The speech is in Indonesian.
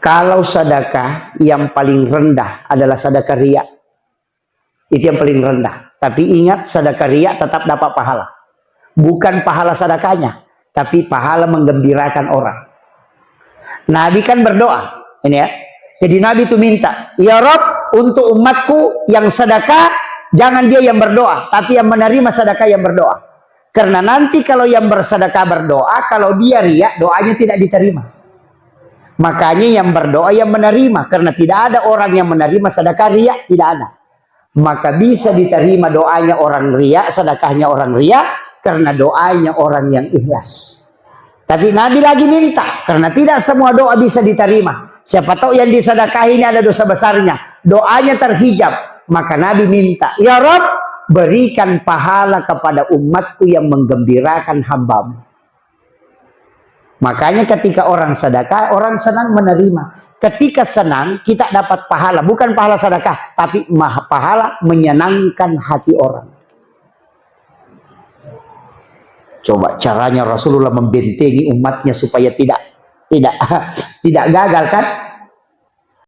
Kalau sedekah yang paling rendah adalah sedekah riya. Itu yang paling rendah. Tapi ingat, sedekah riya tetap dapat pahala. Bukan pahala sedekahnya, tapi pahala menggembirakan orang. Nabi kan berdoa, ini ya. Jadi Nabi itu minta, ya Rob, untuk umatku yang sedekah, jangan dia yang berdoa, tapi yang menerima sedekah yang berdoa. Karena nanti kalau yang bersedekah berdoa, kalau dia riya, doanya tidak diterima. Makanya yang berdoa yang menerima, karena tidak ada orang yang menerima sedekah riya, tidak ada. Maka bisa diterima doanya orang riya, sedekahnya orang riya, karena doanya orang yang ikhlas. Tapi Nabi lagi minta, karena tidak semua doa bisa diterima. Siapa tahu yang disedekahi ini ada dosa besarnya, doanya terhijab. Maka Nabi minta, ya Rabb, berikan pahala kepada umatku yang menggembirakan hambamu. Makanya ketika orang sedekah, orang senang menerima. Ketika senang, kita dapat pahala. Bukan pahala sedekah, tapi pahala menyenangkan hati orang. Coba caranya Rasulullah membentengi umatnya supaya tidak gagal kan?